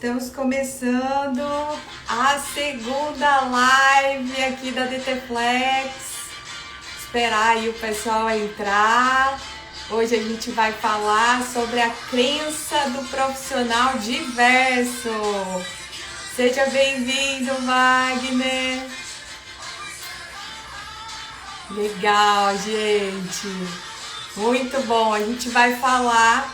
Estamos começando a segunda live aqui da DT Flex. Esperar aí o pessoal entrar. Hoje a gente vai falar sobre a crença do profissional diverso. Seja bem-vindo, Wagner. Legal, gente. Muito bom. A gente vai falar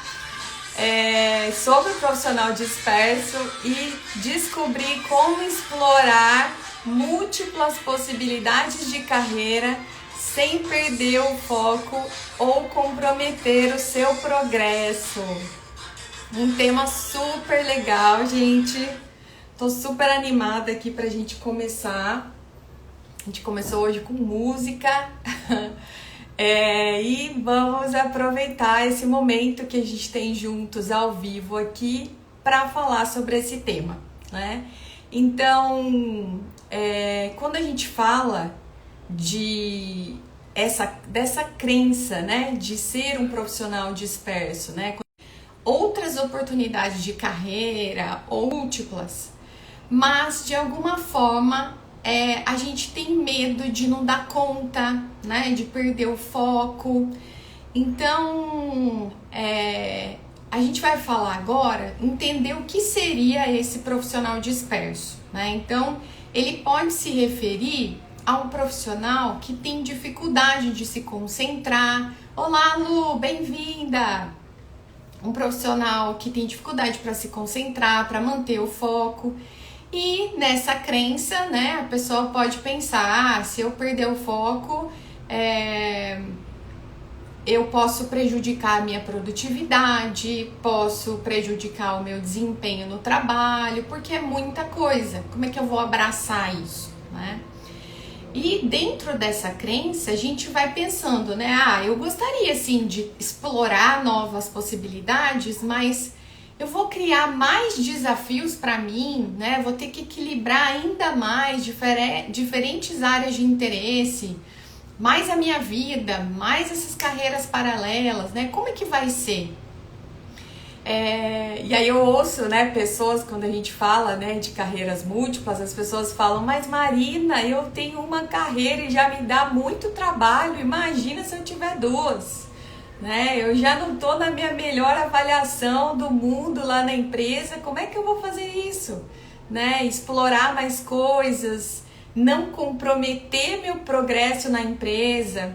sobre o profissional disperso e descobrir como explorar múltiplas possibilidades de carreira sem perder o foco ou comprometer o seu progresso. Um tema super legal, gente. Tô super animada aqui pra gente começar. A gente começou hoje com música. E vamos aproveitar esse momento que a gente tem juntos ao vivo aqui para falar sobre esse tema, né? Então, quando a gente fala dessa crença, né, de ser um profissional disperso, né, outras oportunidades de carreira, múltiplas, mas de alguma forma a gente tem medo de não dar conta, né? De perder o foco. Então, a gente vai falar agora, entender o que seria esse profissional disperso, né? Então, ele pode se referir a um profissional que tem dificuldade de se concentrar. Olá, Lu, bem-vinda! Um profissional que tem dificuldade para se concentrar, para manter o foco. E nessa crença, né, a pessoa pode pensar, se eu perder o foco, eu posso prejudicar a minha produtividade, posso prejudicar o meu desempenho no trabalho, porque é muita coisa. Como é que eu vou abraçar isso, né? E dentro dessa crença, a gente vai pensando, né, eu gostaria, sim, de explorar novas possibilidades, mas eu vou criar mais desafios para mim, né? Vou ter que equilibrar ainda mais diferentes áreas de interesse, mais a minha vida, mais essas carreiras paralelas, né? Como é que vai ser? E aí eu ouço, né, pessoas, quando a gente fala, né, de carreiras múltiplas, as pessoas falam, mas Marina, eu tenho uma carreira e já me dá muito trabalho, imagina se eu tiver duas. Né? Eu já não estou na minha melhor avaliação do mundo lá na empresa, como é que eu vou fazer isso? Né? Explorar mais coisas, não comprometer meu progresso na empresa,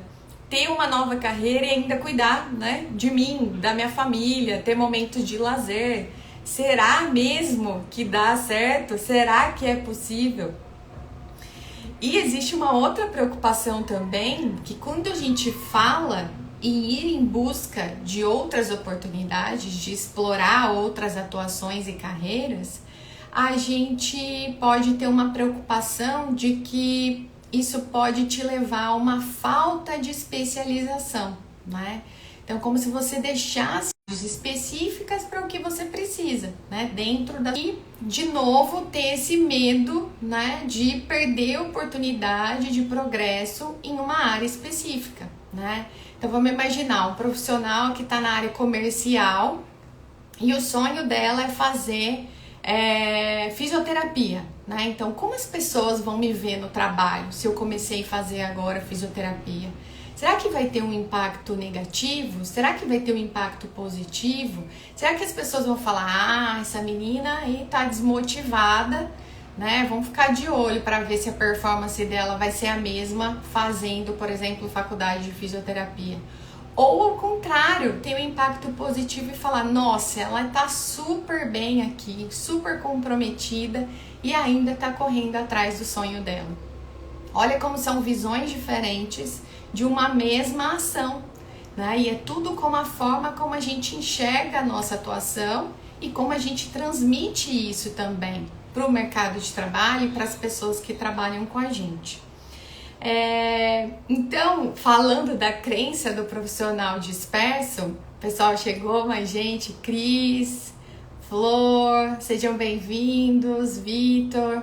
ter uma nova carreira e ainda cuidar, né, de mim, da minha família, ter momentos de lazer. Será mesmo que dá certo? Será que é possível? E existe uma outra preocupação também, que quando a gente fala em ir em busca de outras oportunidades, de explorar outras atuações e carreiras, a gente pode ter uma preocupação de que isso pode te levar a uma falta de especialização, né? Então, como se você deixasse específicas para o que você precisa, né? Dentro e, de novo, ter esse medo, né, de perder a oportunidade de progresso em uma área específica, né? Então vamos imaginar um profissional que está na área comercial e o sonho dela é fazer fisioterapia, né? Então como as pessoas vão me ver no trabalho se eu comecei a fazer agora fisioterapia? Será que vai ter um impacto negativo? Será que vai ter um impacto positivo? Será que as pessoas vão falar, essa menina aí tá desmotivada, né? Vamos ficar de olho para ver se a performance dela vai ser a mesma fazendo, por exemplo, faculdade de fisioterapia. Ou ao contrário, tem um impacto positivo e falar, nossa, ela tá super bem aqui, super comprometida e ainda tá correndo atrás do sonho dela. Olha como são visões diferentes de uma mesma ação, né? E é tudo como a forma como a gente enxerga a nossa atuação e como a gente transmite isso também para o mercado de trabalho e para as pessoas que trabalham com a gente. Então, falando da crença do profissional disperso, o pessoal chegou, mas gente, Cris, Flor, sejam bem-vindos, Vitor.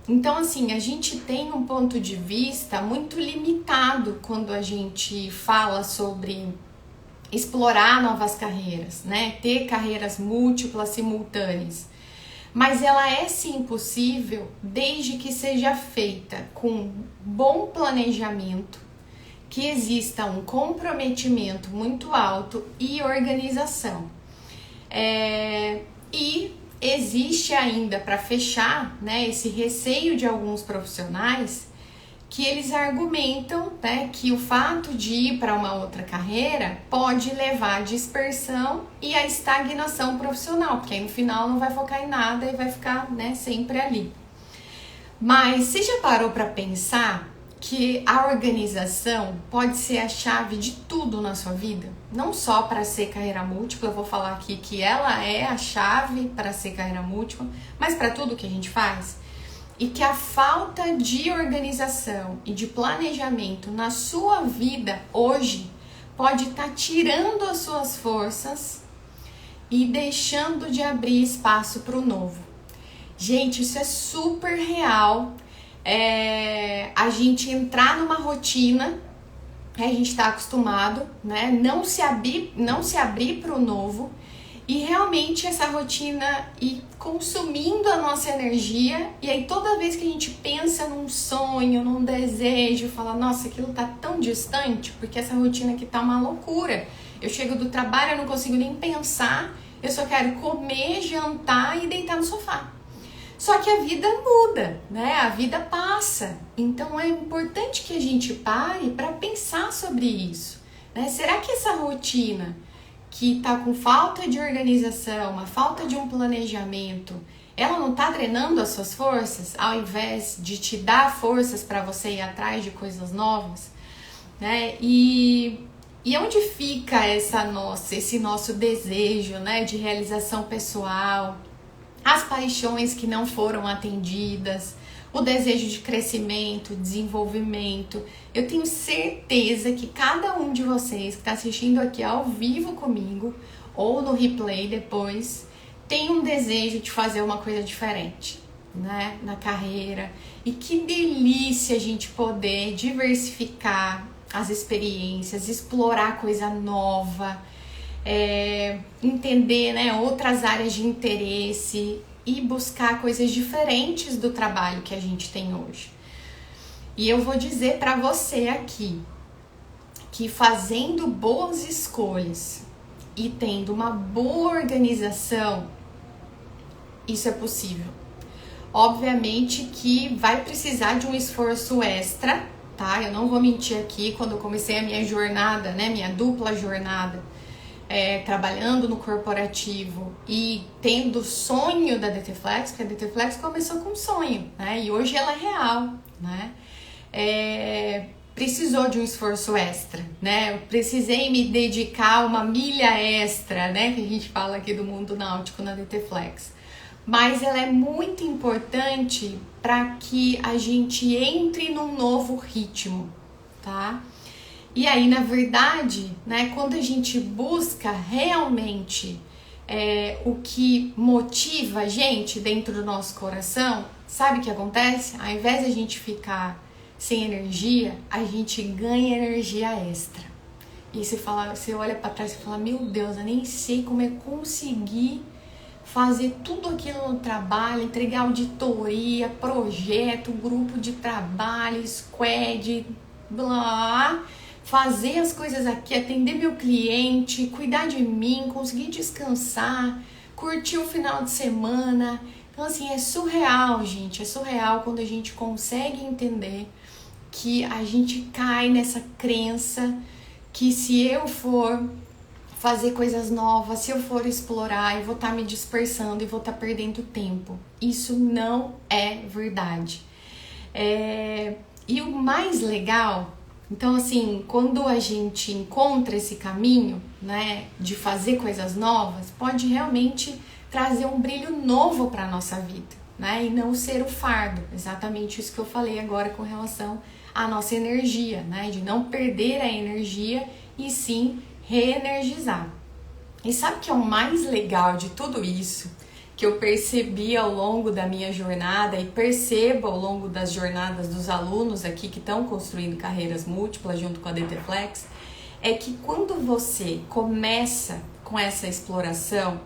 Então, assim, a gente tem um ponto de vista muito limitado quando a gente fala sobre explorar novas carreiras, né? Ter carreiras múltiplas, simultâneas. Mas ela é sim possível desde que seja feita com bom planejamento, que exista um comprometimento muito alto e organização. E existe ainda, para fechar, né, esse receio de alguns profissionais, que eles argumentam, né, que o fato de ir para uma outra carreira pode levar à dispersão e à estagnação profissional, porque aí no final não vai focar em nada e vai ficar, né, sempre ali. Mas você já parou para pensar que a organização pode ser a chave de tudo na sua vida? Não só para ser carreira múltipla, eu vou falar aqui que ela é a chave para ser carreira múltipla, mas para tudo que a gente faz. E que a falta de organização e de planejamento na sua vida hoje pode estar tirando as suas forças e deixando de abrir espaço para o novo. Gente, isso é super real. A gente entrar numa rotina que a gente está acostumado, né? Não se abrir para o novo. E realmente essa rotina ir consumindo a nossa energia, e aí toda vez que a gente pensa num sonho, num desejo, fala, nossa, aquilo tá tão distante, porque essa rotina aqui tá uma loucura. Eu chego do trabalho, eu não consigo nem pensar, eu só quero comer, jantar e deitar no sofá. Só que a vida muda, né? A vida passa. Então é importante que a gente pare para pensar sobre isso, né? Será que essa rotina que tá com falta de organização, uma falta de um planejamento, ela não tá drenando as suas forças, ao invés de te dar forças para você ir atrás de coisas novas, né? E onde fica esse nosso desejo, né, de realização pessoal, as paixões que não foram atendidas, o desejo de crescimento, desenvolvimento? Eu tenho certeza que cada um de vocês que está assistindo aqui ao vivo comigo ou no replay depois tem um desejo de fazer uma coisa diferente, né, na carreira. E que delícia a gente poder diversificar as experiências, explorar coisa nova, entender, né, outras áreas de interesse e buscar coisas diferentes do trabalho que a gente tem hoje. E eu vou dizer para você aqui que fazendo boas escolhas e tendo uma boa organização, isso é possível. Obviamente que vai precisar de um esforço extra, tá? Eu não vou mentir aqui, quando eu comecei a minha jornada, né, minha dupla jornada, trabalhando no corporativo e tendo o sonho da DT Flex, porque a DT Flex começou com um sonho, né? E hoje ela é real, né? Precisou de um esforço extra, né? Eu precisei me dedicar uma milha extra, né? Que a gente fala aqui do mundo náutico na DT Flex. Mas ela é muito importante para que a gente entre num novo ritmo, tá? E aí, na verdade, né, quando a gente busca realmente o que motiva a gente dentro do nosso coração, sabe o que acontece? Ao invés de a gente ficar sem energia, a gente ganha energia extra. E você olha para trás e fala, meu Deus, eu nem sei como é conseguir fazer tudo aquilo no trabalho, entregar auditoria, projeto, grupo de trabalho, squad, blá, fazer as coisas aqui, atender meu cliente, cuidar de mim, conseguir descansar, curtir o final de semana. Então, assim, é surreal, gente, é surreal quando a gente consegue entender que a gente cai nessa crença que se eu for fazer coisas novas, se eu for explorar, eu vou estar me dispersando e vou estar perdendo tempo. Isso não é verdade. E o mais legal, então assim, quando a gente encontra esse caminho, né, de fazer coisas novas, pode realmente trazer um brilho novo para a nossa vida, né, e não ser o fardo. Exatamente isso que eu falei agora com relação à nossa energia, né, de não perder a energia e sim reenergizar. E sabe o que é o mais legal de tudo isso, que eu percebi ao longo da minha jornada e percebo ao longo das jornadas dos alunos aqui que estão construindo carreiras múltiplas junto com a DT Flex, é que quando você começa com essa exploração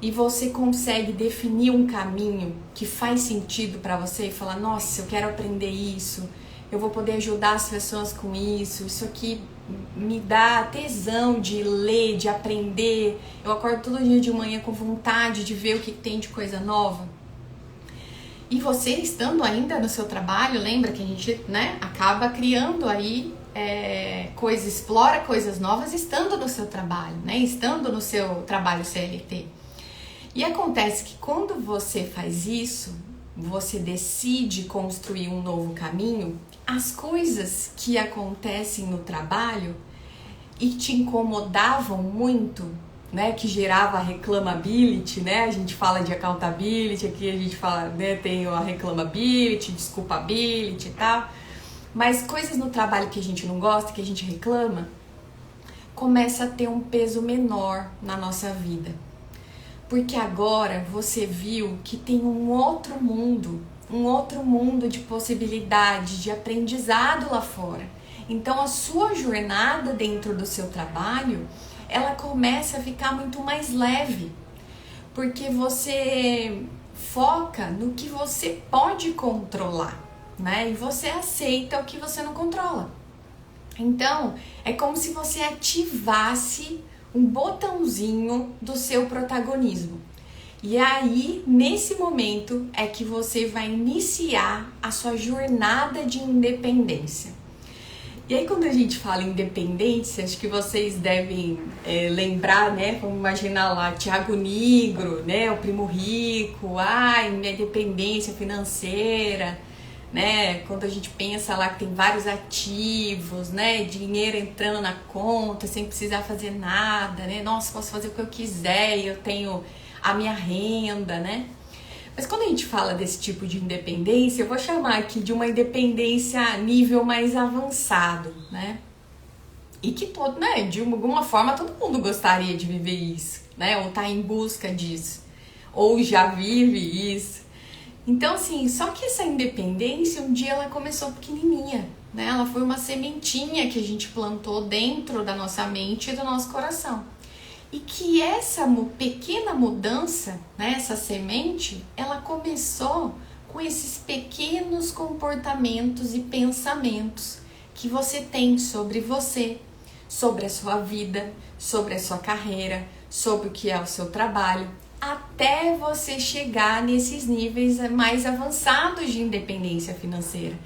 e você consegue definir um caminho que faz sentido para você e falar, nossa, eu quero aprender isso, eu vou poder ajudar as pessoas com isso aqui me dá tesão de ler, de aprender, eu acordo todo dia de manhã com vontade de ver o que tem de coisa nova. E você estando ainda no seu trabalho, lembra que a gente, né, acaba criando aí explora coisas novas estando no seu trabalho, né, estando no seu trabalho CLT. E acontece que quando você faz isso, você decide construir um novo caminho, as coisas que acontecem no trabalho e te incomodavam muito, né, que gerava a reclamability, né, a gente fala de accountability, aqui a gente fala, né, tem a reclamability, desculpability e tal, mas coisas no trabalho que a gente não gosta, que a gente reclama, começa a ter um peso menor na nossa vida. Porque agora você viu que tem um outro mundo de possibilidade, de aprendizado lá fora. Então a sua jornada dentro do seu trabalho, ela começa a ficar muito mais leve. Porque você foca no que você pode controlar, né? E você aceita o que você não controla. Então, é como se você ativasse um botãozinho do seu protagonismo. E aí, nesse momento, é que você vai iniciar a sua jornada de independência. E aí, quando a gente fala independência, acho que vocês devem lembrar, né? Vamos imaginar lá, Thiago Nigro, né? O Primo Rico, minha independência financeira, né? Quando a gente pensa lá que tem vários ativos, né? Dinheiro entrando na conta sem precisar fazer nada, né? Nossa, posso fazer o que eu quiser, eu tenho a minha renda, né? Mas quando a gente fala desse tipo de independência, eu vou chamar aqui de uma independência a nível mais avançado, né? E que todo, né? De alguma forma todo mundo gostaria de viver isso, né? Ou tá em busca disso, ou já vive isso. Então, assim, só que essa independência, um dia ela começou pequenininha, né? Ela foi uma sementinha que a gente plantou dentro da nossa mente e do nosso coração. E que essa pequena mudança, né, essa semente, ela começou com esses pequenos comportamentos e pensamentos que você tem sobre você, sobre a sua vida, sobre a sua carreira, sobre o que é o seu trabalho, até você chegar nesses níveis mais avançados de independência financeira.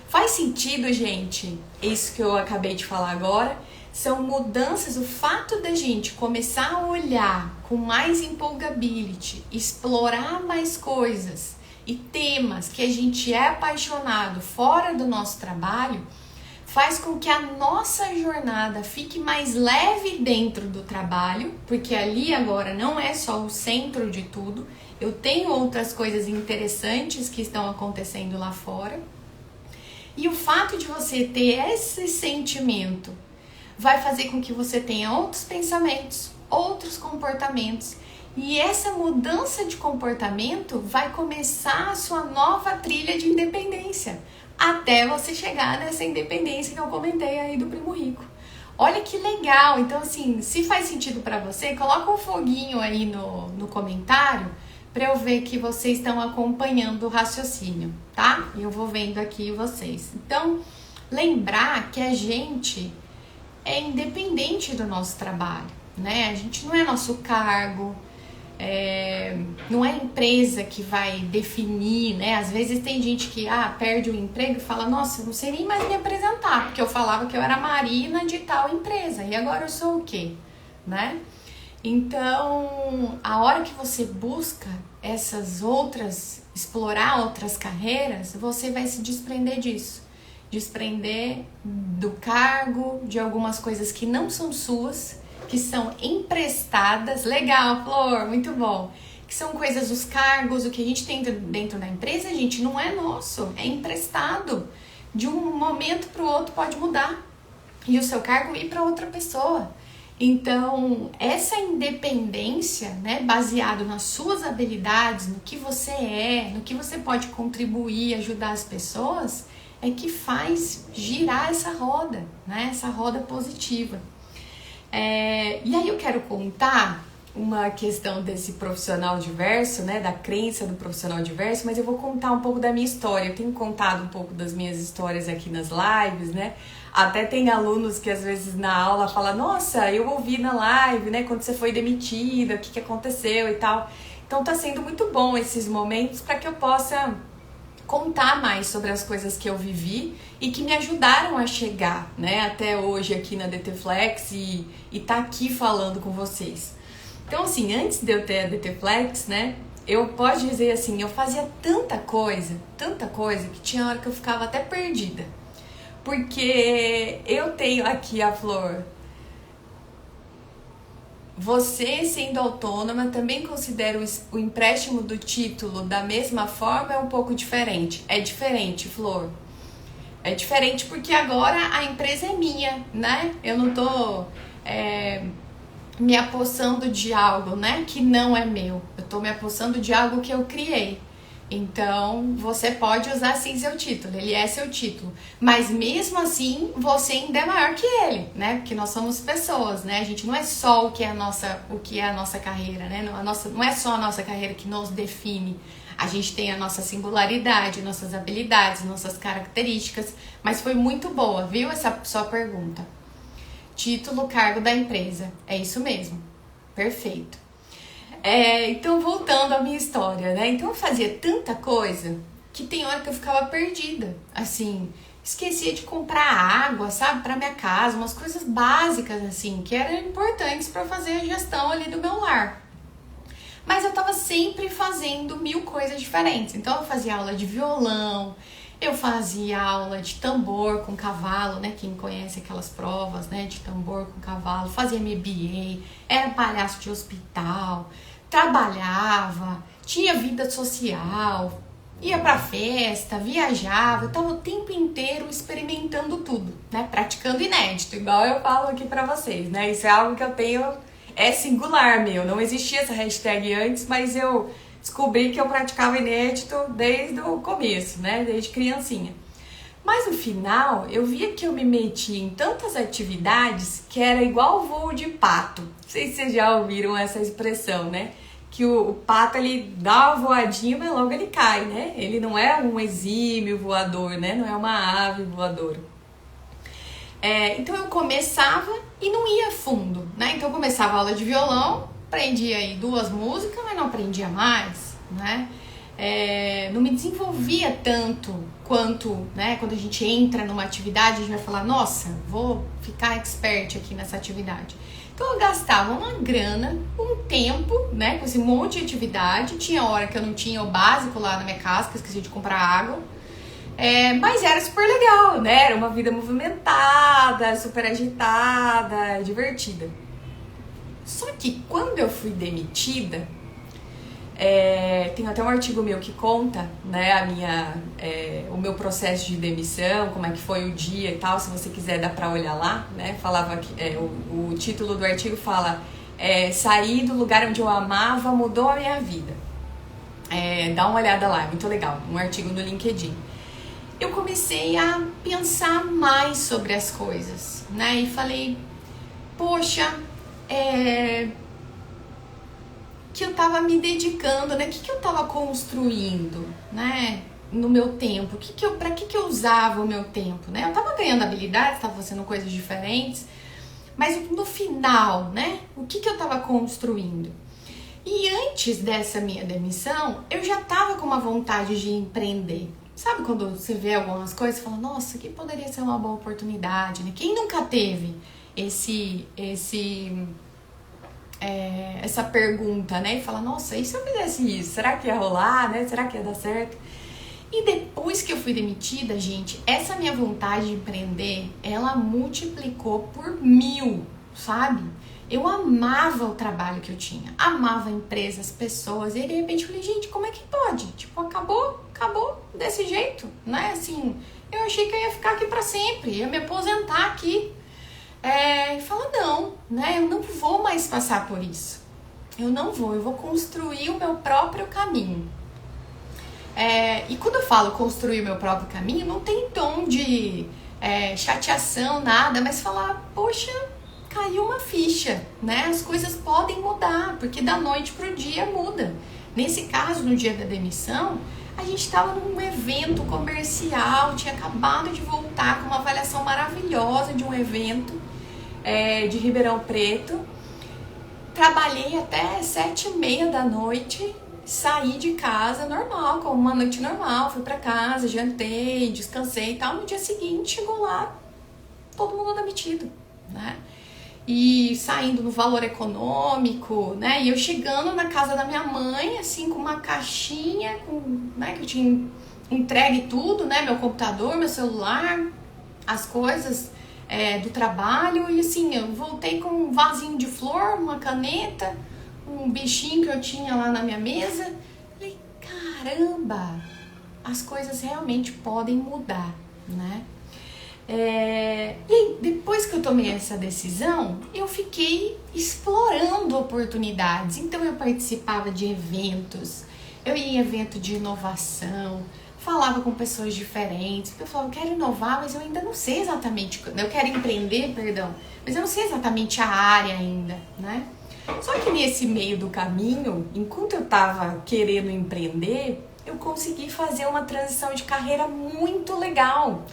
Faz sentido, gente, isso que eu acabei de falar agora? São mudanças, o fato da gente começar a olhar com mais empolgability, explorar mais coisas e temas que a gente é apaixonado fora do nosso trabalho, faz com que a nossa jornada fique mais leve dentro do trabalho, porque ali agora não é só o centro de tudo, eu tenho outras coisas interessantes que estão acontecendo lá fora. E o fato de você ter esse sentimento vai fazer com que você tenha outros pensamentos, outros comportamentos. E essa mudança de comportamento vai começar a sua nova trilha de independência, até você chegar nessa independência que eu comentei aí do Primo Rico. Olha que legal! Então, assim, se faz sentido para você, coloca um foguinho aí no comentário para eu ver que vocês estão acompanhando o raciocínio, tá? E eu vou vendo aqui vocês. Então, lembrar que a gente é independente do nosso trabalho, né? A gente não é nosso cargo, não é a empresa que vai definir, né? Às vezes tem gente que perde o emprego e fala, nossa, eu não sei nem mais me apresentar, porque eu falava que eu era Marina de tal empresa, e agora eu sou o quê? Né? Então, a hora que você busca explorar outras carreiras, você vai se desprender disso. Desprender do cargo, de algumas coisas que não são suas, que são emprestadas. Legal, Flor, muito bom. Que são coisas dos cargos, o que a gente tem dentro da empresa, gente, não é nosso, é emprestado. De um momento para o outro pode mudar e o seu cargo ir para outra pessoa. Então, essa independência, né, baseado nas suas habilidades, no que você é, no que você pode contribuir, ajudar as pessoas, é que faz girar essa roda, né, essa roda positiva. E aí eu quero contar uma questão desse profissional diverso, né, da crença do profissional diverso, mas eu vou contar um pouco da minha história. Eu tenho contado um pouco das minhas histórias aqui nas lives, né? Até tem alunos que às vezes na aula falam: nossa, eu ouvi na live, né, quando você foi demitida, o que aconteceu e tal. Então tá sendo muito bom esses momentos para que eu possa contar mais sobre as coisas que eu vivi e que me ajudaram a chegar, né, até hoje aqui na DT Flex e tá aqui falando com vocês. Então, assim, antes de eu ter a DT Flex, né, eu posso dizer assim, eu fazia tanta coisa, que tinha hora que eu ficava até perdida. Porque eu tenho aqui a Flor. Você, sendo autônoma, também considera o empréstimo do título da mesma forma ou é um pouco diferente? É diferente, Flor. É diferente porque agora a empresa é minha, né? Eu não tô me apossando de algo, né, que não é meu. Eu tô me apossando de algo que eu criei. Então, você pode usar sim seu título, ele é seu título. Mas mesmo assim, você ainda é maior que ele, né? Porque nós somos pessoas, né? A gente não é só o que é a nossa carreira, né? Não é só a nossa carreira que nos define. A gente tem a nossa singularidade, nossas habilidades, nossas características. Mas foi muito boa, viu, essa sua pergunta. Título, cargo da empresa. É isso mesmo. Perfeito. Então, voltando à minha história, né? Então, eu fazia tanta coisa que tem hora que eu ficava perdida. Assim, esquecia de comprar água, sabe? Pra minha casa, umas coisas básicas, assim, que eram importantes pra fazer a gestão ali do meu lar. Mas eu tava sempre fazendo 1000 coisas diferentes. Então, eu fazia aula de violão, eu fazia aula de tambor com cavalo, né? Quem conhece aquelas provas, né? De tambor com cavalo. Fazia MBA, era palhaço de hospital, trabalhava, tinha vida social, ia pra festa, viajava. Eu tava o tempo inteiro experimentando tudo, né? Praticando inédito, igual eu falo aqui pra vocês, né? Isso é algo que eu tenho, é singular meu. Não existia essa hashtag antes, mas eu descobri que eu praticava inédito desde o começo, né? Desde criancinha. Mas no final, eu via que eu me metia em tantas atividades que era igual voo de pato. Não sei se vocês já ouviram essa expressão, né? Que o pato, ele dá uma voadinha, mas logo ele cai, né? Ele não é um exímio voador, né? Não é uma ave voadora. Então eu começava e não ia fundo, né? Então eu começava a aula de violão, aprendia aí 2 músicas, mas não aprendia mais, né? Não me desenvolvia tanto quanto, né? Quando a gente entra numa atividade, a gente vai falar: nossa, vou ficar expert aqui nessa atividade. Então eu gastava uma grana, um tempo, né? Com esse monte de atividade. Tinha hora que eu não tinha o básico lá na minha casa, que eu esqueci de comprar água. Mas era super legal, né? Era uma vida movimentada, super agitada, divertida. Só que quando eu fui demitida, tem até um artigo meu que conta, né, o meu processo de demissão, como é que foi o dia e tal. Se você quiser, dá pra olhar lá, né? Falava que o título do artigo fala: sair do lugar onde eu amava mudou a minha vida. Dá uma olhada lá, é muito legal, um artigo no LinkedIn. Eu comecei a pensar mais sobre as coisas, né? E falei: poxa, que eu tava me dedicando, né? O que eu tava construindo, né? No meu tempo. Pra que eu usava o meu tempo, né? Eu tava ganhando habilidades, tava fazendo coisas diferentes, mas no final, né? O que eu tava construindo? E antes dessa minha demissão, eu já tava com uma vontade de empreender. Sabe quando você vê algumas coisas e fala: nossa, que poderia ser uma boa oportunidade, né? Quem nunca teve essa pergunta, né? E fala: nossa, e se eu fizesse isso? Será que ia rolar, né? Será que ia dar certo? E depois que eu fui demitida, gente, essa minha vontade de empreender, ela multiplicou por 1000, sabe? Eu amava o trabalho que eu tinha, amava a empresa, as pessoas, e de repente eu falei: gente, como é que pode? Tipo, acabou desse jeito, né? Assim, eu achei que eu ia ficar aqui pra sempre, ia me aposentar aqui. E fala: não, né? Eu não vou mais passar por isso. Eu vou construir o meu próprio caminho. E quando eu falo construir o meu próprio caminho, não tem tom de chateação, nada, mas falar: poxa, caiu uma ficha, né? As coisas podem mudar, porque da noite pro dia muda. Nesse caso, no dia da demissão, a gente estava num evento comercial, tinha acabado de voltar com uma avaliação maravilhosa de um evento de Ribeirão Preto. Trabalhei até 7h30 da noite, saí de casa normal, como uma noite normal, fui pra casa, jantei, descansei e tal. No dia seguinte, chegou lá, todo mundo demitido, né? E saindo no valor econômico, né? E eu chegando na casa da minha mãe, assim, com uma caixinha, né? Que eu tinha entregue tudo, né? Meu computador, meu celular, as coisas do trabalho. E assim, eu voltei com um vasinho de flor, uma caneta, um bichinho que eu tinha lá na minha mesa. Falei, caramba, as coisas realmente podem mudar, né? E depois que eu tomei essa decisão, eu fiquei explorando oportunidades. Então eu participava de eventos, eu ia em evento de inovação, falava com pessoas diferentes. Eu falava, eu quero inovar, mas eu ainda não sei exatamente, eu quero empreender, perdão, mas eu não sei exatamente a área ainda, né? Só que nesse meio do caminho, enquanto eu tava querendo empreender, eu consegui fazer uma transição de carreira muito legal,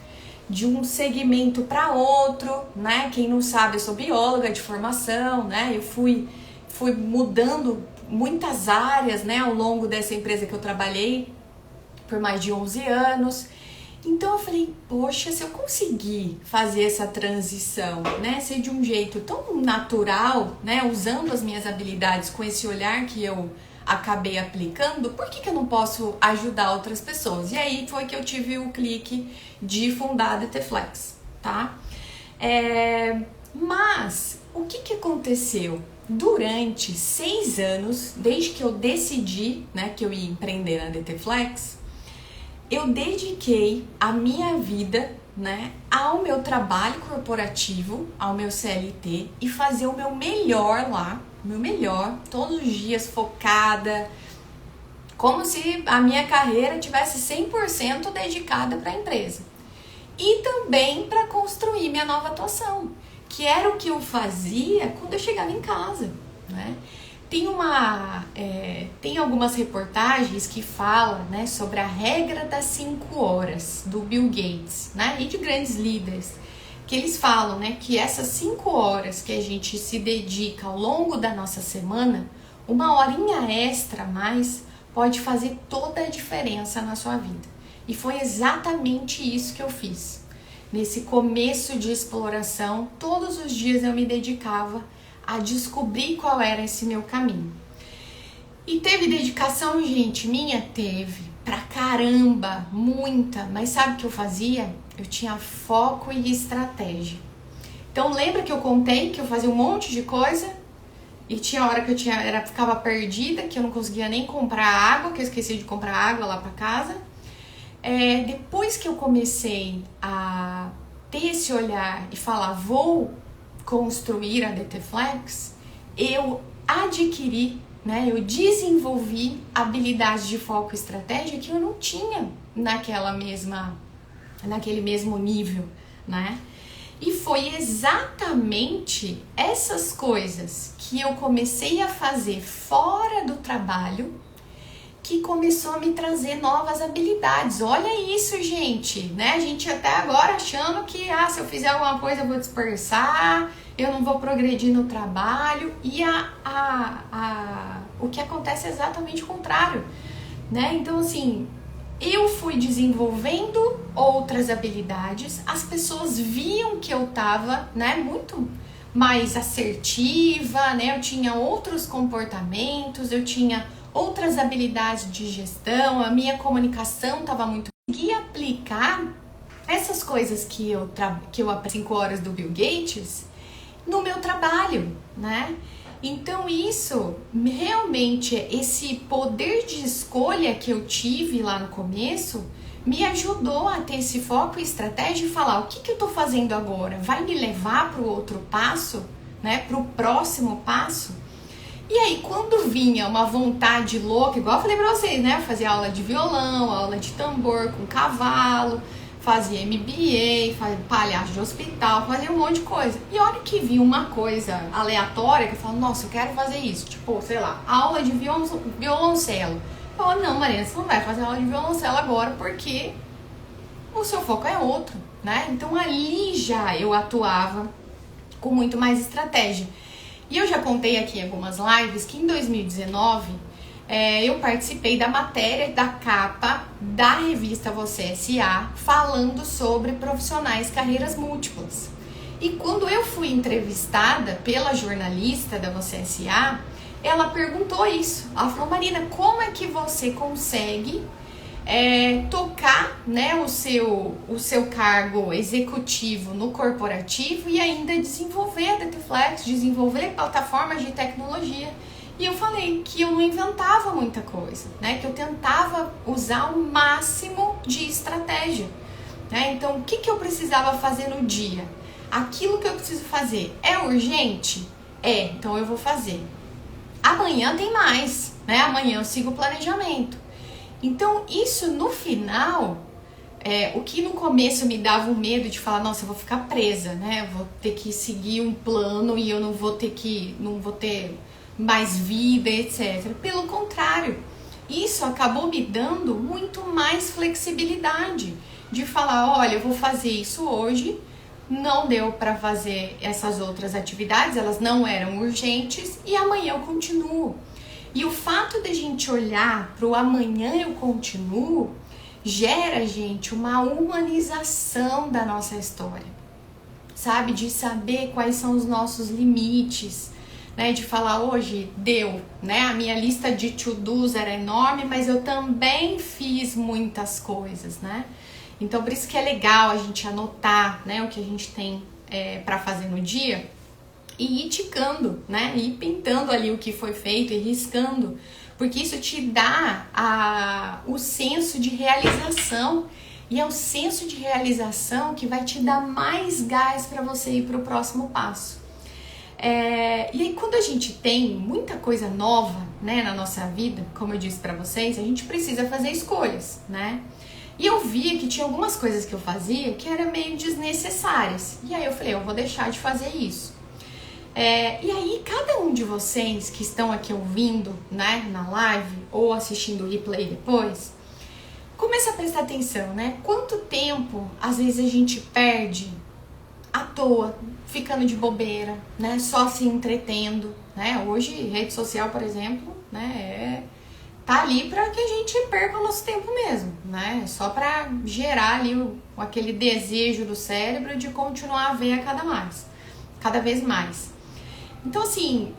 de um segmento para outro, né? Quem não sabe, eu sou bióloga de formação, né? Eu fui mudando muitas áreas, né? Ao longo dessa empresa que eu trabalhei por mais de 11 anos. Então eu falei, poxa, se eu conseguir fazer essa transição, né? Ser de um jeito tão natural, né? Usando as minhas habilidades com esse olhar que eu acabei aplicando, por que eu não posso ajudar outras pessoas? E aí foi que eu tive o clique de fundar a DT Flex, tá? Mas o que aconteceu? Durante 6 anos, desde que eu decidi, né, que eu ia empreender na DT Flex, eu dediquei a minha vida, né, ao meu trabalho corporativo, ao meu CLT e fazer o meu melhor lá, todos os dias focada, como se a minha carreira tivesse 100% dedicada para a empresa. E também para construir minha nova atuação, que era o que eu fazia quando eu chegava em casa, né? Tem algumas reportagens que falam, né, sobre a regra das 5 horas do Bill Gates, né, e de grandes líderes, que eles falam, né, que essas 5 horas que a gente se dedica ao longo da nossa semana, uma horinha extra a mais pode fazer toda a diferença na sua vida. E foi exatamente isso que eu fiz. Nesse começo de exploração, todos os dias eu me dedicava a descobrir qual era esse meu caminho. E teve dedicação, gente, minha? Teve, pra caramba, muita. Mas sabe o que eu fazia? Eu tinha foco e estratégia. Então lembra que eu contei que eu fazia um monte de coisa? E tinha hora que eu ficava perdida, que eu não conseguia nem comprar água, que eu esqueci de comprar água lá pra casa. Depois que eu comecei a ter esse olhar e falar, vou construir a DT Flex, eu adquiri, né, eu desenvolvi habilidades de foco e estratégia que eu não tinha naquele mesmo nível, né? E foi exatamente essas coisas que eu comecei a fazer fora do trabalho que começou a me trazer novas habilidades. Olha isso, gente, né? A gente até agora achando que se eu fizer alguma coisa eu vou dispersar, eu não vou progredir no trabalho. E o que acontece é exatamente o contrário, né? Então, assim, eu fui desenvolvendo outras habilidades, as pessoas viam que eu tava, né, muito mais assertiva, né? Eu tinha outros comportamentos, eu tinha outras habilidades de gestão, a minha comunicação estava muito... Consegui aplicar essas coisas que eu aprendi 5 horas do Bill Gates no meu trabalho, né? Então isso, realmente, esse poder de escolha que eu tive lá no começo, me ajudou a ter esse foco e estratégia e falar, o que eu tô fazendo agora? Vai me levar para o outro passo, né? Para o próximo passo? E aí, quando vinha uma vontade louca, igual eu falei pra vocês, né? Eu fazia aula de violão, aula de tambor com cavalo, fazia MBA, fazia palhaço de hospital, fazia um monte de coisa. E a hora que vi uma coisa aleatória, que eu falo, nossa, eu quero fazer isso. Tipo, sei lá, aula de violoncelo. Eu falo, não, Mariana, você não vai fazer aula de violoncelo agora porque o seu foco é outro, né? Então ali já eu atuava com muito mais estratégia. E eu já contei aqui em algumas lives que em 2019 eu participei da matéria da capa da revista Você S.A. falando sobre profissionais carreiras múltiplas. E quando eu fui entrevistada pela jornalista da Você S.A., ela perguntou isso. Ela falou, Marina, como é que você consegue tocar, né, o seu cargo executivo no corporativo e ainda desenvolver a Deteflex, desenvolver plataformas de tecnologia? E eu falei que eu não inventava muita coisa, né? Que eu tentava usar o máximo de estratégia, né? Então, o que eu precisava fazer no dia? Aquilo que eu preciso fazer é urgente? Então eu vou fazer. Amanhã tem mais, né? Amanhã eu sigo o planejamento. Então, isso no final, o que no começo me dava um medo de falar, nossa, eu vou ficar presa, né? Eu vou ter que seguir um plano e eu não vou ter mais vida, etc. Pelo contrário, isso acabou me dando muito mais flexibilidade de falar, olha, eu vou fazer isso hoje, não deu para fazer essas outras atividades, elas não eram urgentes e amanhã eu continuo. E o fato de a gente olhar para o amanhã eu continuo gera, gente, uma humanização da nossa história, sabe? De saber quais são os nossos limites, né, de falar, hoje deu, né, a minha lista de to-dos era enorme, mas eu também fiz muitas coisas, né, então por isso que é legal a gente anotar, né, o que a gente tem para fazer no dia e ir ticando, né, ir pintando ali o que foi feito e riscando, porque isso te dá o senso de realização, e é o senso de realização que vai te dar mais gás para você ir para o próximo passo. E aí quando a gente tem muita coisa nova, né, na nossa vida, como eu disse pra vocês, a gente precisa fazer escolhas, né? E eu via que tinha algumas coisas que eu fazia que eram meio desnecessárias. E aí eu falei, eu vou deixar de fazer isso. E aí cada um de vocês que estão aqui ouvindo, né, na live ou assistindo o replay depois, começa a prestar atenção, né? Quanto tempo às vezes a gente perde à toa, ficando de bobeira, né? Só se entretendo, né? Hoje, rede social, por exemplo, né? Tá ali para que a gente perca o nosso tempo mesmo, né? Só para gerar ali aquele desejo do cérebro de continuar a ver cada vez mais. Então, assim,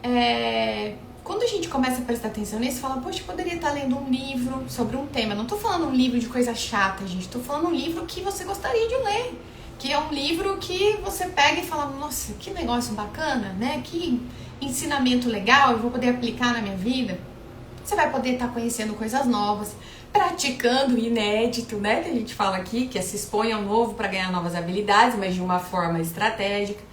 quando a gente começa a prestar atenção nisso, fala, poxa, eu poderia estar lendo um livro sobre um tema. Não tô falando um livro de coisa chata, gente. Tô falando um livro que você gostaria de ler. Que é um livro que você pega e fala, nossa, que negócio bacana, né? Que ensinamento legal, eu vou poder aplicar na minha vida. Você vai poder estar conhecendo coisas novas, praticando o inédito, né? Que a gente fala aqui, que é se expõe ao novo para ganhar novas habilidades, mas de uma forma estratégica.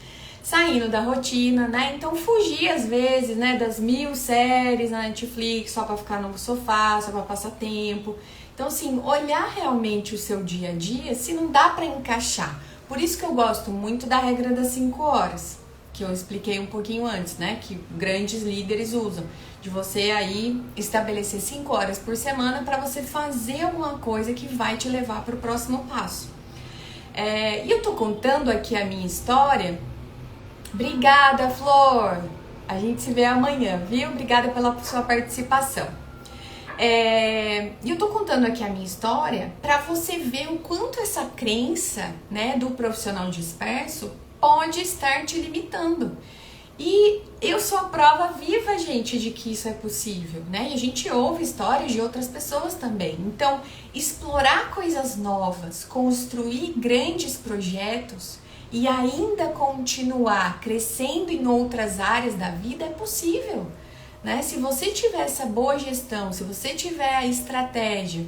Saindo da rotina, né? Então fugir às vezes, né, das 1000 séries na Netflix só para ficar no sofá, só para passar tempo. Então, assim, olhar realmente o seu dia a dia, se não dá para encaixar. Por isso que eu gosto muito da regra das 5 horas, que eu expliquei um pouquinho antes, né? Que grandes líderes usam. De você aí estabelecer 5 horas por semana para você fazer alguma coisa que vai te levar para o próximo passo. E eu tô contando aqui a minha história. Obrigada, Flor! A gente se vê amanhã, viu? Obrigada pela sua participação. E eu tô contando aqui a minha história para você ver o quanto essa crença, né, do profissional disperso pode estar te limitando. E eu sou a prova viva, gente, de que isso é possível, né? E a gente ouve histórias de outras pessoas também. Então, explorar coisas novas, construir grandes projetos e ainda continuar crescendo em outras áreas da vida é possível, né? Se você tiver essa boa gestão, se você tiver a estratégia,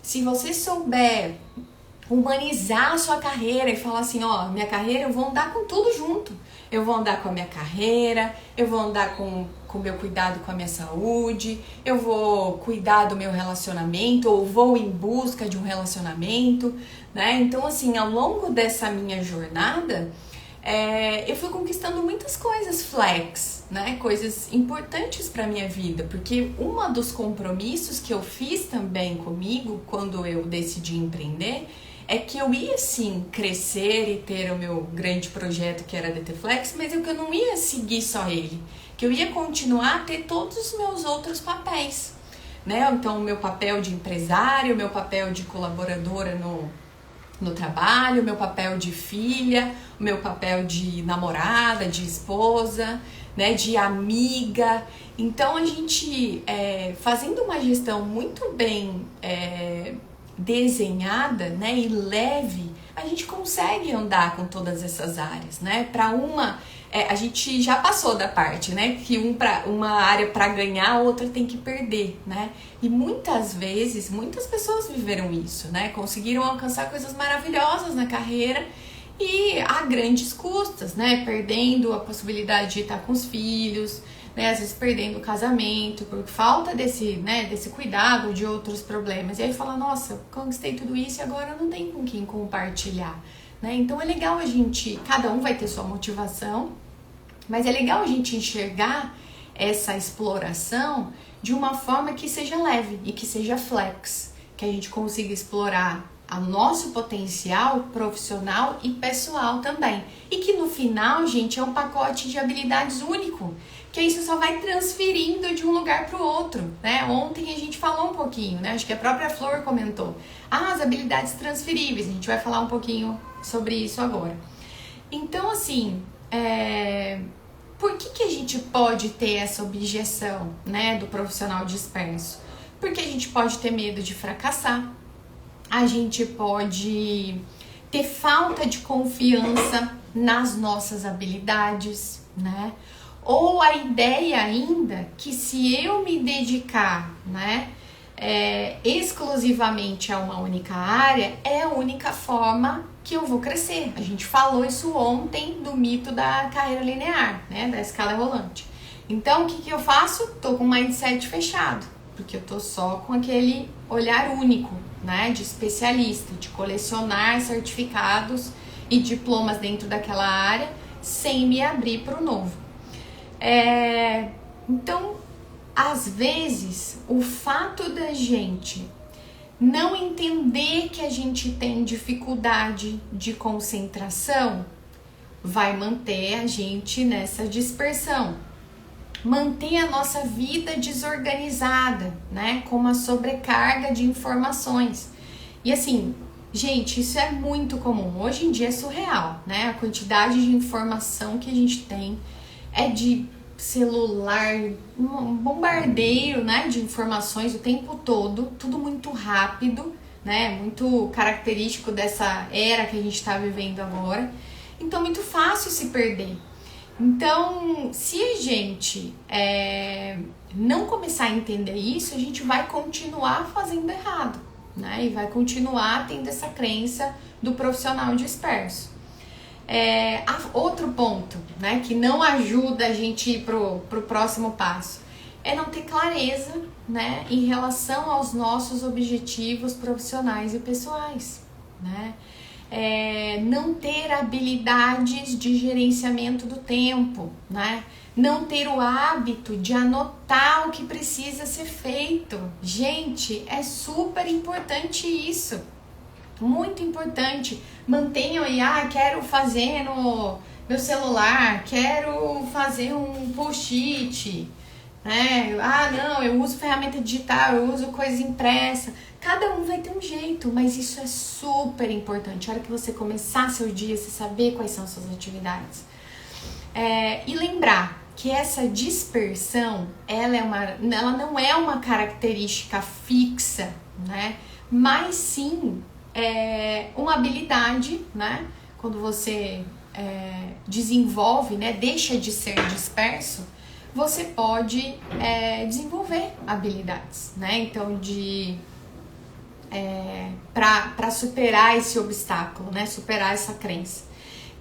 se você souber humanizar a sua carreira e falar assim, ó, minha carreira eu vou andar com tudo junto. eu vou andar com a minha carreira, eu vou andar com o meu cuidado com a minha saúde, eu vou cuidar do meu relacionamento, ou vou em busca de um relacionamento, né? Então, assim, ao longo dessa minha jornada, eu fui conquistando muitas coisas flex, né? Coisas importantes para minha vida, porque um dos compromissos que eu fiz também comigo quando eu decidi empreender é que eu ia sim crescer e ter o meu grande projeto que era a DT Flex, mas que eu não ia seguir só ele, que eu ia continuar a ter todos os meus outros papéis, né? Então, o meu papel de empresário, o meu papel de colaboradora no trabalho, o meu papel de filha, o meu papel de namorada, de esposa, né, de amiga. Então, a gente, fazendo uma gestão muito bem desenhada, né, e leve, a gente consegue andar com todas essas áreas, né? A gente já passou da parte, né, que uma área para ganhar, a outra tem que perder, né? E muitas vezes, muitas pessoas viveram isso, né? Conseguiram alcançar coisas maravilhosas na carreira e a grandes custas, né? Perdendo a possibilidade de estar com os filhos, né? Às vezes perdendo o casamento, por falta desse cuidado de outros problemas. E aí fala, nossa, conquistei tudo isso e agora não tem com quem compartilhar, né? Então é legal cada um vai ter sua motivação, mas é legal a gente enxergar essa exploração de uma forma que seja leve e que seja flex, que a gente consiga explorar o nosso potencial profissional e pessoal também. E que no final, gente, é um pacote de habilidades único, que isso só vai transferindo de um lugar para o outro, né? Ontem a gente falou um pouquinho, né? Acho que a própria Flor comentou. As habilidades transferíveis, a gente vai falar um pouquinho sobre isso agora. Então, assim, por que a gente pode ter essa objeção, né, do profissional disperso? Porque a gente pode ter medo de fracassar, a gente pode ter falta de confiança nas nossas habilidades, né? Ou a ideia ainda que se eu me dedicar, né, exclusivamente a uma única área, é a única forma que eu vou crescer. A gente falou isso ontem do mito da carreira linear, né, da escala rolante. Então, o que eu faço? Tô com o mindset fechado, porque eu tô só com aquele olhar único, né, de especialista, de colecionar certificados e diplomas dentro daquela área, sem me abrir para o novo. Então, às vezes, o fato da gente não entender que a gente tem dificuldade de concentração vai manter a gente nessa dispersão, manter a nossa vida desorganizada, né, com uma sobrecarga de informações. E assim, gente, isso é muito comum. Hoje em dia é surreal, né? A quantidade de informação que a gente tem é de celular, um bombardeio, né, de informações o tempo todo, tudo muito rápido, né, muito característico dessa era que a gente está vivendo agora. Então, muito fácil se perder. Então, se a gente não começar a entender isso, a gente vai continuar fazendo errado, né, e vai continuar tendo essa crença do profissional disperso. Outro ponto, né, que não ajuda a gente ir pro próximo passo é não ter clareza, né, em relação aos nossos objetivos profissionais e pessoais, né? Não ter habilidades de gerenciamento do tempo, né? Não ter o hábito de anotar o que precisa ser feito. Gente, é super importante isso. Muito importante. Mantenham aí, quero fazer no meu celular, quero fazer um post-it, né? Não, eu uso ferramenta digital, eu uso coisa impressa. Cada um vai ter um jeito, mas isso é super importante. A hora que você começar seu dia, você saber quais são as suas atividades. E lembrar que essa dispersão, ela não é uma característica fixa, né? Mas sim uma habilidade, né? Quando você desenvolve, né? Deixa de ser disperso, você pode desenvolver habilidades, né? Então, para superar esse obstáculo, né? Superar essa crença.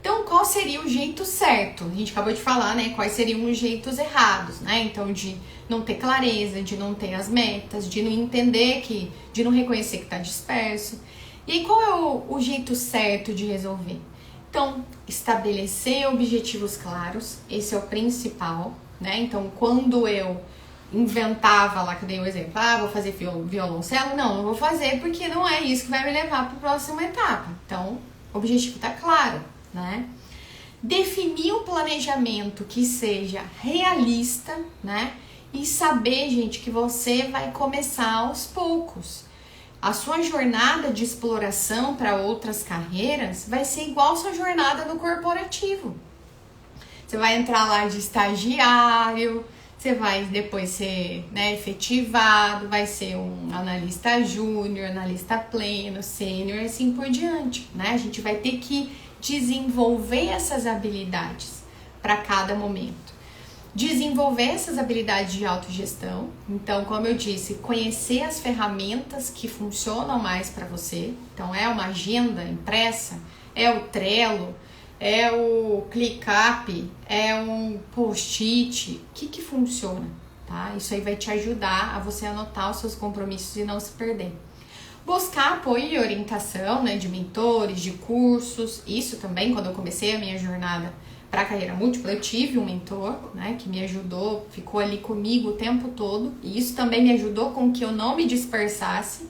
Então, qual seria o jeito certo? A gente acabou de falar, né? Quais seriam os jeitos errados, né? Então, de não ter clareza, de não ter as metas, de não entender de não reconhecer que está disperso. E aí, qual é o jeito certo de resolver? Então, estabelecer objetivos claros, esse é o principal, né? Então, quando eu inventava lá, que eu dei o exemplo, vou fazer violoncelo, não vou fazer porque não é isso que vai me levar para a próxima etapa. Então, o objetivo está claro, né? Definir um planejamento que seja realista, né? E saber, gente, que você vai começar aos poucos. A sua jornada de exploração para outras carreiras vai ser igual a sua jornada no corporativo. Você vai entrar lá de estagiário, você vai depois ser, né, efetivado, vai ser um analista júnior, analista pleno, sênior, assim por diante, né? A gente vai ter que desenvolver essas habilidades para cada momento. Desenvolver essas habilidades de autogestão. Então, como eu disse, conhecer as ferramentas que funcionam mais para você. Então, é uma agenda impressa, é o Trello, é o ClickUp, é um post-it. O que funciona, tá? Isso aí vai te ajudar a você anotar os seus compromissos e não se perder. Buscar apoio e orientação, né, de mentores, de cursos. Isso também, quando eu comecei a minha jornada para a carreira múltipla, eu tive um mentor, né, que me ajudou, ficou ali comigo o tempo todo. E isso também me ajudou com que eu não me dispersasse,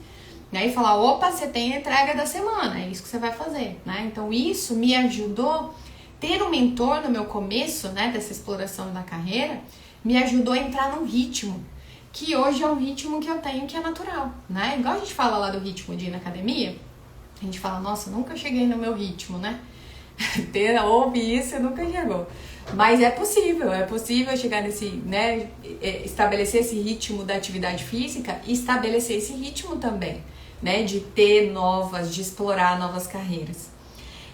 né, e falar, opa, você tem a entrega da semana, é isso que você vai fazer, né? Então isso me ajudou, ter um mentor no meu começo, né, dessa exploração da carreira, me ajudou a entrar num ritmo, que hoje é um ritmo que eu tenho que é natural, né? Igual a gente fala lá do ritmo de ir na academia, a gente fala, nossa, nunca cheguei no meu ritmo, né? Ouve isso e nunca chegou. Mas é possível chegar nesse, né, estabelecer esse ritmo da atividade física e estabelecer esse ritmo também, né, de ter de explorar novas carreiras.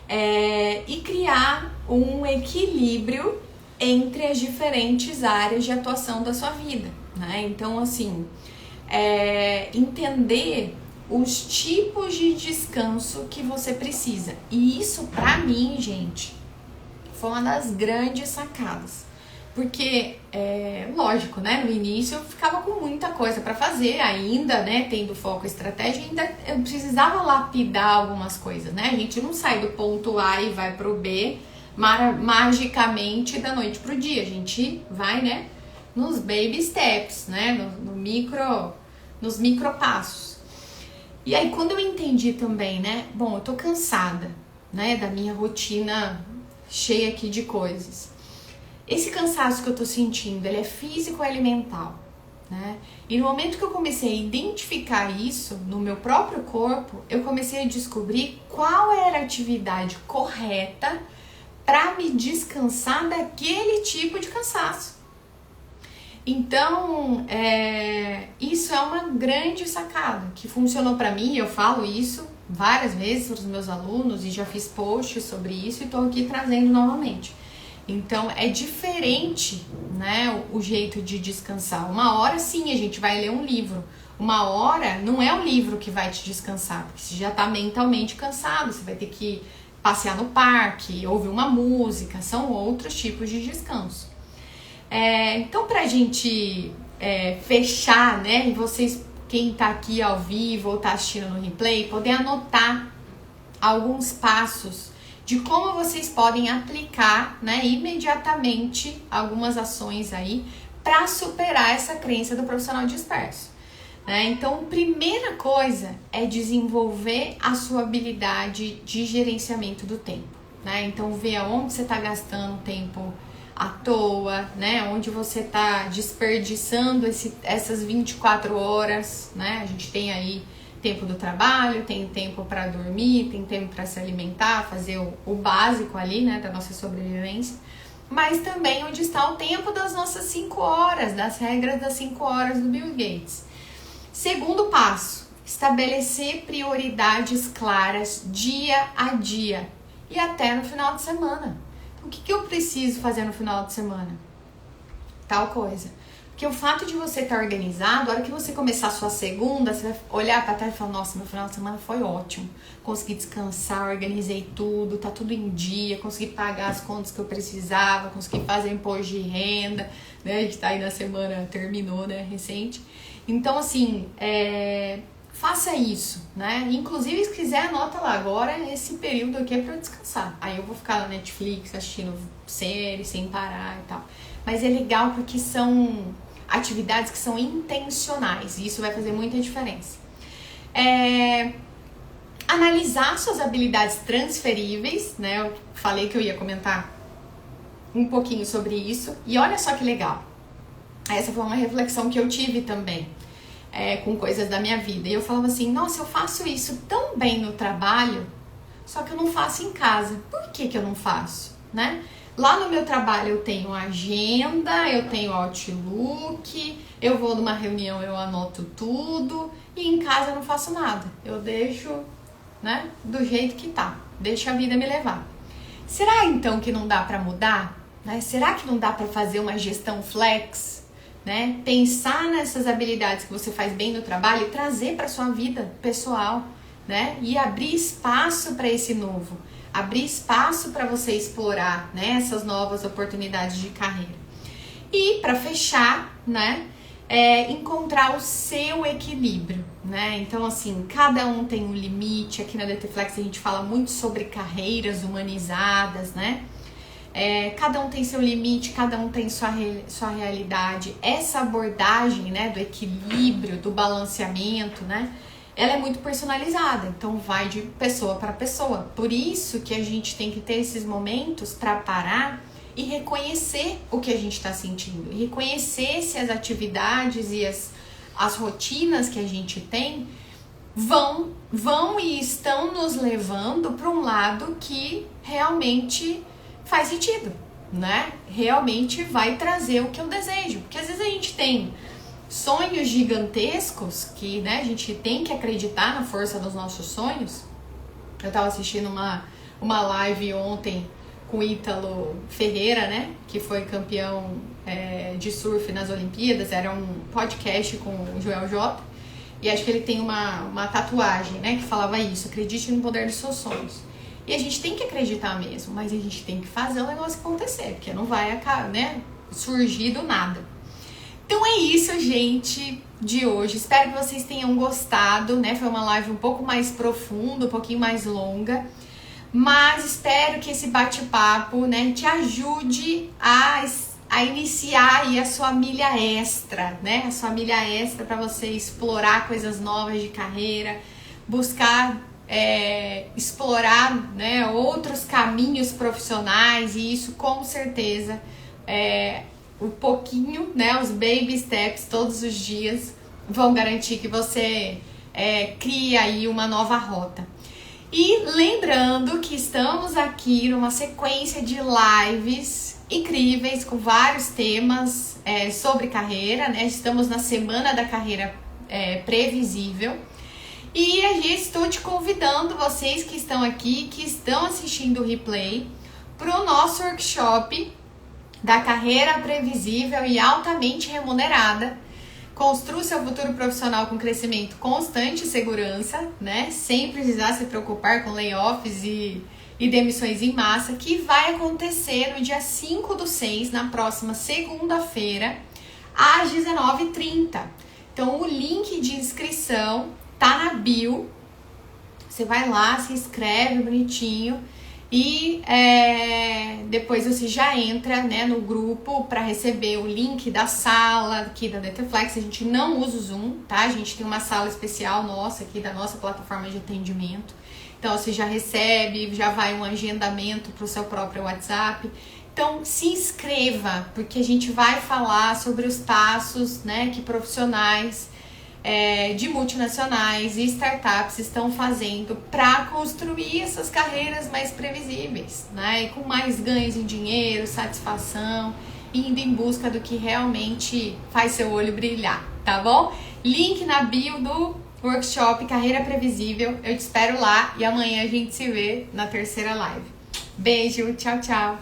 E criar um equilíbrio entre as diferentes áreas de atuação da sua vida, né? Então, assim, entender os tipos de descanso que você precisa. E isso, pra mim, gente, foi uma das grandes sacadas. Porque, lógico, né? No início eu ficava com muita coisa pra fazer ainda, né? Tendo foco e estratégia, ainda eu precisava lapidar algumas coisas, né? A gente não sai do ponto A e vai pro B magicamente da noite pro dia. A gente vai, né? Nos baby steps, né? Nos micro passos. E aí, quando eu entendi também, né? Bom, eu tô cansada, né? Da minha rotina cheia aqui de coisas. Esse cansaço que eu tô sentindo, ele é físico ou é mental, né? E no momento que eu comecei a identificar isso no meu próprio corpo, eu comecei a descobrir qual era a atividade correta para me descansar daquele tipo de cansaço. Então, isso é uma grande sacada que funcionou para mim. Eu falo isso várias vezes para os meus alunos e já fiz posts sobre isso e estou aqui trazendo novamente. Então, é diferente, né, o jeito de descansar. Uma hora, sim, a gente vai ler um livro. Uma hora não é o livro que vai te descansar, porque você já está mentalmente cansado, você vai ter que passear no parque, ouvir uma música, são outros tipos de descanso. Então, pra gente fechar, né, e vocês, quem tá aqui ao vivo ou tá assistindo no replay, poder anotar alguns passos de como vocês podem aplicar, né, imediatamente algumas ações aí para superar essa crença do profissional disperso, né? Então, primeira coisa é desenvolver a sua habilidade de gerenciamento do tempo, né? Então, ver aonde você tá gastando tempo à toa, né? Onde você tá desperdiçando essas 24 horas, né? A gente tem aí tempo do trabalho, tem tempo para dormir, tem tempo para se alimentar, fazer o básico ali, né, da nossa sobrevivência, mas também onde está o tempo das nossas 5 horas, das regras das 5 horas do Bill Gates. Segundo passo, estabelecer prioridades claras dia a dia e até no final de semana. O que eu preciso fazer no final de semana? Tal coisa. Porque o fato de você estar organizado, a hora que você começar a sua segunda, você vai olhar pra trás e falar, nossa, meu final de semana foi ótimo. Consegui descansar, organizei tudo, tá tudo em dia, consegui pagar as contas que eu precisava, consegui fazer imposto de renda, né? A gente tá aí na semana, terminou, né, recente. Então, assim, faça isso, né? Inclusive, se quiser, anota lá. Agora, esse período aqui é pra eu descansar. Aí eu vou ficar na Netflix assistindo série sem parar e tal. Mas é legal porque são atividades que são intencionais e isso vai fazer muita diferença. Analisar suas habilidades transferíveis, né? Eu falei que eu ia comentar um pouquinho sobre isso e olha só que legal. Essa foi uma reflexão que eu tive também com coisas da minha vida. E eu falava assim, nossa, eu faço isso tão bem no trabalho, só que eu não faço em casa. Por que que eu não faço, né? Lá no meu trabalho eu tenho agenda, eu tenho Outlook, eu vou numa reunião, eu anoto tudo e em casa eu não faço nada. Eu deixo, né, do jeito que tá, deixo a vida me levar. Será então que não dá pra mudar? Né? Será que não dá pra fazer uma gestão flex? Né? Pensar nessas habilidades que você faz bem no trabalho e trazer pra sua vida pessoal, né? E abrir espaço para esse novo. Abrir espaço para você explorar, né, essas novas oportunidades de carreira. E para fechar, né, encontrar o seu equilíbrio, né? Então, assim, cada um tem um limite. Aqui na DT Flex a gente fala muito sobre carreiras humanizadas, né? Cada um tem seu limite, cada um tem sua realidade. Essa abordagem, né, do equilíbrio, do balanceamento, né? Ela é muito personalizada, então vai de pessoa para pessoa. Por isso que a gente tem que ter esses momentos para parar e reconhecer o que a gente está sentindo. E reconhecer se as atividades e as rotinas que a gente tem vão e estão nos levando para um lado que realmente faz sentido, né? Realmente vai trazer o que eu desejo. Porque às vezes a gente tem sonhos gigantescos que, né, a gente tem que acreditar na força dos nossos sonhos. Eu tava assistindo uma live ontem com o Ítalo Ferreira, né, que foi campeão de surf nas Olimpíadas. Era um podcast com o Joel J. E acho que ele tem uma tatuagem, né, que falava isso: acredite no poder dos seus sonhos. E a gente tem que acreditar mesmo, mas a gente tem que fazer o negócio acontecer, porque não vai, né, surgir do nada. Então é isso, gente, de hoje. Espero que vocês tenham gostado, né? Foi uma live um pouco mais profunda, um pouquinho mais longa. Mas espero que esse bate-papo, né, te ajude a iniciar aí a sua milha extra, né? A sua milha extra para você explorar coisas novas de carreira, buscar explorar, né, outros caminhos profissionais. E isso com certeza o pouquinho, né, os baby steps todos os dias vão garantir que você crie aí uma nova rota. E lembrando que estamos aqui numa sequência de lives incríveis com vários temas sobre carreira, né? Estamos na Semana da Carreira Previsível. E estou te convidando, vocês que estão aqui, que estão assistindo o replay, para o nosso workshop da Carreira Previsível e Altamente Remunerada. Construa seu futuro profissional com crescimento constante e segurança, né? Sem precisar se preocupar com layoffs e demissões em massa, que vai acontecer no dia 5/6, na próxima segunda-feira, às 19h30. Então, o link de inscrição tá na bio. Você vai lá, se inscreve bonitinho e depois você já entra, né, no grupo para receber o link da sala aqui da DT Flex. A gente não usa o Zoom, tá? A gente tem uma sala especial nossa aqui da nossa plataforma de atendimento. Então você já recebe, já vai um agendamento para o seu próprio WhatsApp. Então se inscreva, porque a gente vai falar sobre os passos, né, que profissionais de multinacionais e startups estão fazendo para construir essas carreiras mais previsíveis, né? E com mais ganhos em dinheiro, satisfação, indo em busca do que realmente faz seu olho brilhar, tá bom? Link na bio do workshop Carreira Previsível. Eu te espero lá e amanhã a gente se vê na terceira live. Beijo, tchau, tchau!